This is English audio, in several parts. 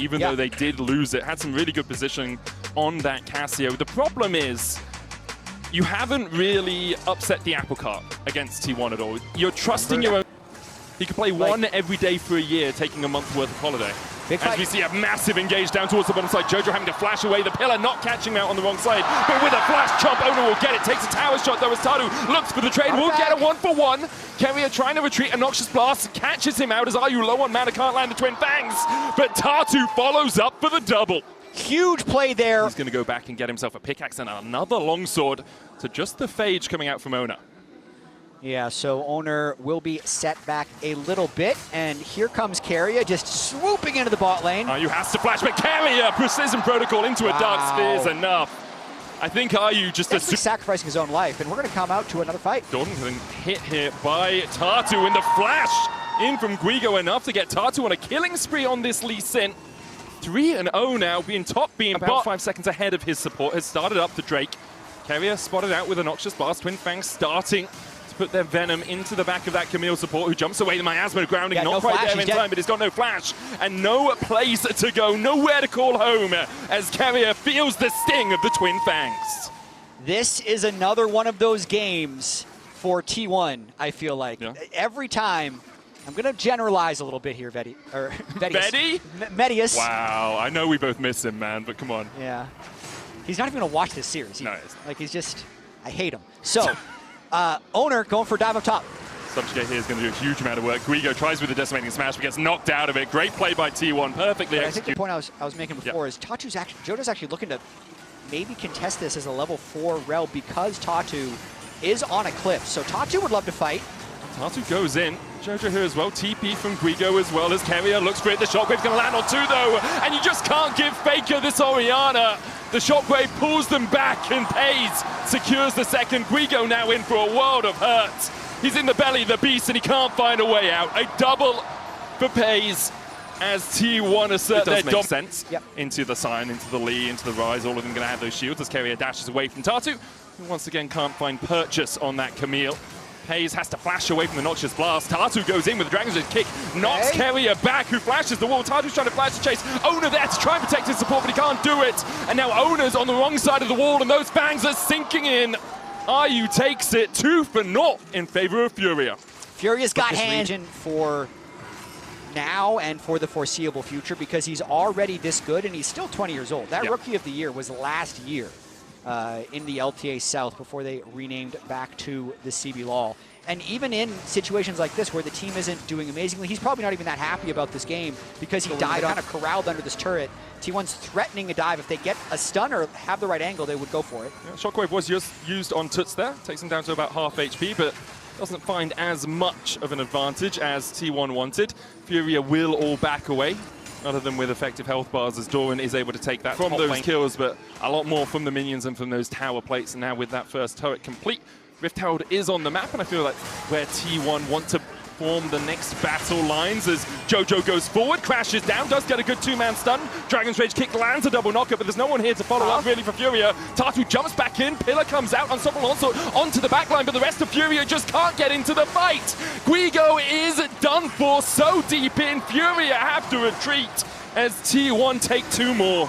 even though they did lose it. Had some really good positioning on that Casio. The problem is, you haven't really upset the apple cart against T1 at all. You're trusting your own. He could play one every day for a year, taking a month's worth of holiday. As we see a massive engage down towards the bottom side. JoJo having to flash away the pillar, not catching him out on the wrong side. But with a flash chomp, Oner will get it. Takes a tower shot though as Tatu looks for the trade. Will get a 1-for-1. Keria trying to retreat. A Noxious Blast catches him out as Are You low on mana, can't land the Twin Fangs. But Tatu follows up for the double. Huge play there. He's going to go back and get himself a pickaxe and another longsword. So just the phage coming out from Oner. Yeah, so Oner will be set back a little bit, and here comes Keria just swooping into the bot lane. Are You has to flash, but Keria, Precision Protocol into a Dark Sphere is enough. I think Are You just sacrificing his own life, and we're going to come out to another fight. Doran getting hit here by Tatu in the flash in from Guigo, enough to get Tatu on a killing spree on this Lee Sin. 3-0 now, being top beam about 5 seconds ahead of his support, has started up the Drake. Keria spotted out with a Noxious Blast, Twin Fangs starting to put their venom into the back of that Camille support, who jumps away. The miasma grounding, not quite there in time, but he's got no flash and no place to go, nowhere to call home, as Keria feels the sting of the Twin Fangs. This is another one of those games for T1, I feel like. Every time, I'm going to generalize a little bit here, Medius. Wow, I know we both miss him, man, but come on. Yeah. He's not even going to watch this series. No, like, he's just, I hate him. So, Oner going for a dive up top. Subjugate here is going to do a huge amount of work. Guigo tries with the decimating smash, but gets knocked out of it. Great play by T1, perfectly executed. I think the point I was making before is JoJo's actually looking to maybe contest this as a level 4 rel because Tatu is on a cliff. So Tatu would love to fight. Tatu goes in. JoJo here as well. TP from Guigo as well as Keria looks for it. The shockwave's going to land on 2 though, and you just can't give Faker this Orianna. The shockwave pulls them back, and Peyz secures the second. Guigo now in for a world of hurt. He's in the belly of the beast, and he can't find a way out. A double for Peyz as T1 assert their dominance into the Sign, into the Lee, into the Rise. All of them going to have those shields as Keria dashes away from Tatu, who once again can't find purchase on that Camille. Peyz has to flash away from the Noxious Blast. Tatu goes in with the Dragon's Edge kick, knocks Keria back, who flashes the wall. Tatu's trying to flash the chase. Oner there to try and protect his support, but he can't do it. And now Oner's on the wrong side of the wall, and those fangs are sinking in. Are You takes it 2-0 in favor of FURIA. FURIA's got hands for now and for the foreseeable future because he's already this good, and he's still 20 years old. That Rookie of the Year was last year. In the LTA South before they renamed back to the CB LOL. And even in situations like this where the team isn't doing amazingly, he's probably not even that happy about this game because he died kind of corralled under this turret. T1's threatening a dive. If they get a stun or have the right angle, they would go for it. Yeah, Shockwave was used on Tutsz there. Takes him down to about half HP, but doesn't find as much of an advantage as T1 wanted. FURIA will all back away. Other than with effective health bars, as Doran is able to take that from those kills, but a lot more from the minions and from those tower plates. And now with that first turret complete, Rift Herald is on the map, and I feel like where T1 want to form the next battle lines as JoJo goes forward, crashes down, does get a good 2-man stun. Dragon's Rage kick lands a double knockup, but there's no one here to follow up really for FURIA. Tatu jumps back in, Pillar comes out, Unstoppable Onslaught onto the backline, but the rest of FURIA just can't get into the fight. Guigo is done for, so deep in, FURIA have to retreat as T1 take 2 more.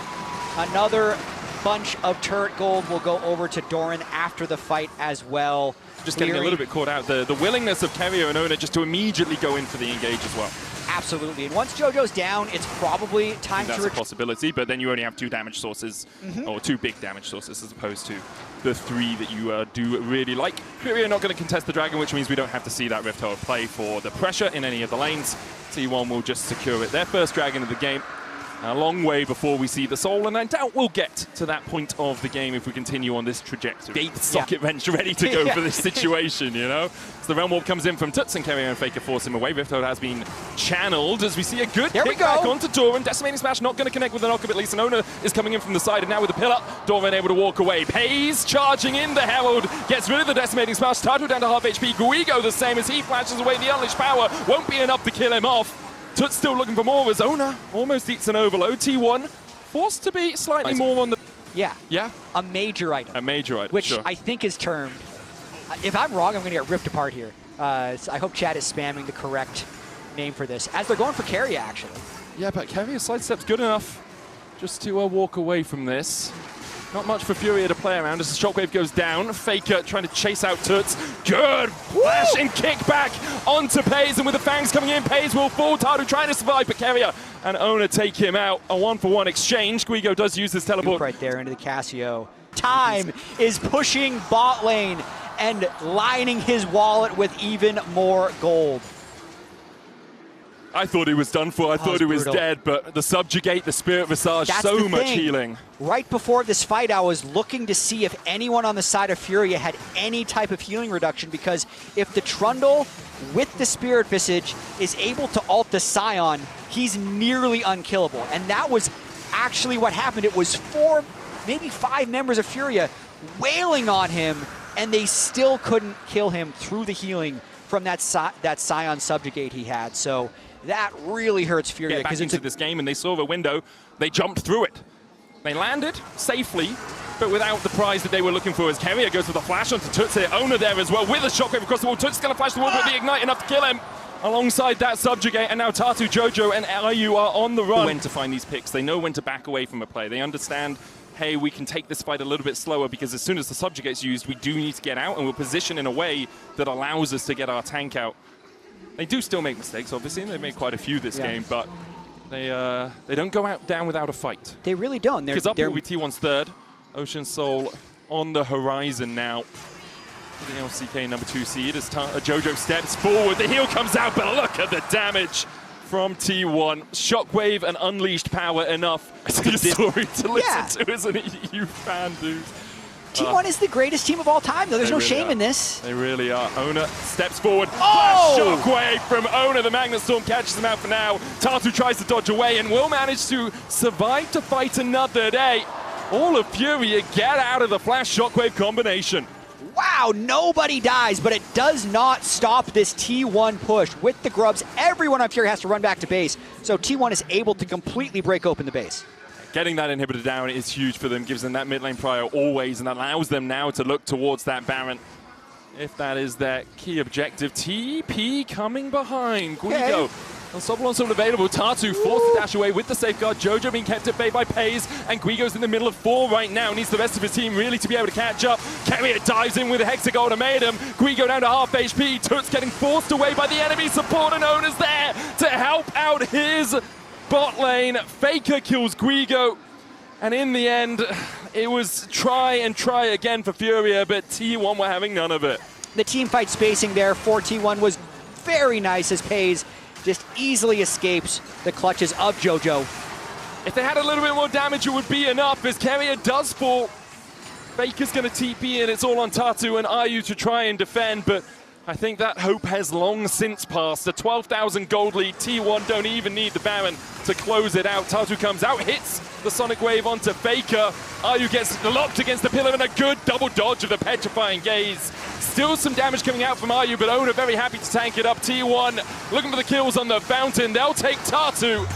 Another bunch of turret gold will go over to Doran after the fight as well. Just getting a little bit caught out. The willingness of Keria and Oner just to immediately go in for the engage as well. Absolutely, and once JoJo's down, it's probably time to... That's a possibility, but then you only have 2 damage sources, or 2 big damage sources as opposed to the 3 that you do really like. FURIA not going to contest the Dragon, which means we don't have to see that Rift Herald play for the pressure in any of the lanes. T1 will just secure it. Their first Dragon of the game. A long way before we see the Soul, and I doubt we'll get to that point of the game if we continue on this trajectory. Deep socket wrench ready to go for this situation, you know? So the Realm Warp comes in from Tutsz, and Keria and Faker force him away. Rift Herald has been channeled as we see a good kick back onto Doran. Decimating Smash not going to connect with the knockup at least, and Oner is coming in from the side, and now with the pillar, Doran able to walk away. Peyz charging in, the Herald gets rid of the Decimating Smash. Tatu down to half HP. Guigo the same as he flashes away the Unleashed Power. Won't be enough to kill him off. Tutsz still looking for more as Oner almost eats an overload. T1 forced to be slightly more on the... Yeah. A major item. A major item, which I think is termed... If I'm wrong, I'm going to get ripped apart here. So I hope chat is spamming the correct name for this. As they're going for Keria, actually. Yeah, but Keria sidestep's good enough just to walk away from this. Not much for FURIA to play around as the shockwave goes down. Faker trying to chase out Tutsz. Good flash and kick back onto Peyz, and with the fangs coming in, Peyz will fall. Tatu trying to survive, but Keria and Oner take him out. A 1-for-1 exchange. Guigo does use his teleport. Right there into the Casio. Time is pushing bot lane and lining his wallet with even more gold. I thought he was done for. I thought he was dead, but the subjugate, the spirit visage, so much healing. Right before this fight, I was looking to see if anyone on the side of FURIA had any type of healing reduction, because if the Trundle with the spirit visage is able to ult the Scion, he's nearly unkillable. And that was actually what happened. It was 4, maybe 5 members of FURIA wailing on him, and they still couldn't kill him through the healing from that Scion subjugate he had. So that really hurts FURIA. Because into this game, and they saw the window, they jumped through it. They landed safely, but without the prize that they were looking for, as Keria goes with a flash onto Tutsz here. Oner there as well with a shockwave across the wall. Tutsz is going to flash the wall, but the ignite enough to kill him. Alongside that subjugate, and now Tatu, JoJo, and IU are on the run. When to find these picks. They know when to back away from a play. They understand, hey, we can take this fight a little bit slower, because as soon as the subjugate's used, we do need to get out, and we'll position in a way that allows us to get our tank out. They do still make mistakes, obviously, and they've made quite a few this game, but they don't go down without a fight. They really don't. Because up will be T1's third. Ocean Soul on the horizon now. The LCK number 2 seed as JoJo steps forward. The heal comes out, but look at the damage from T1. Shockwave and unleashed power enough. It's a good story to listen to, isn't it, you fan, dude? T1 is the greatest team of all time, though. There's no shame in this. They really are. Oner steps forward. Flash shockwave from Oner. The Magnet Storm catches him out for now. Tatu tries to dodge away and will manage to survive to fight another day. All of FURIA get out of the flash shockwave combination. Wow, nobody dies, but it does not stop this T1 push. With the grubs, everyone up here has to run back to base, so T1 is able to completely break open the base. Getting that inhibitor down is huge for them, gives them that mid lane prior always, and allows them now to look towards that Baron. If that is their key objective. TP coming behind. Guigo. Unstoppable available. Tatu forced to dash away with the safeguard. JoJo being kept at bay by Peyz, and Guigo's in the middle of 4 right now. Needs the rest of his team really to be able to catch up. Keria dives in with a Hexagon ultimatum. Guigo down to half HP. Tutsz getting forced away by the enemy support, and Oner's there to help out his bot lane. Faker kills Guigo, and in the end, it was try and try again for FURIA, but T1 were having none of it. The team fight spacing there for T1 was very nice, as Peyz just easily escapes the clutches of JoJo. If they had a little bit more damage, it would be enough, as Keria does fall. Faker's going to TP, and it's all on Tatu and IU to try and defend, but I think that hope has long since passed. A 12,000 gold lead. T1 don't even need the Baron to close it out. Tatu comes out, hits the Sonic Wave onto Faker. IU gets locked against the pillar, and a good double dodge of the Petrifying Gaze. Still some damage coming out from IU, but Oner very happy to tank it up. T1 looking for the kills on the fountain. They'll take Tatu.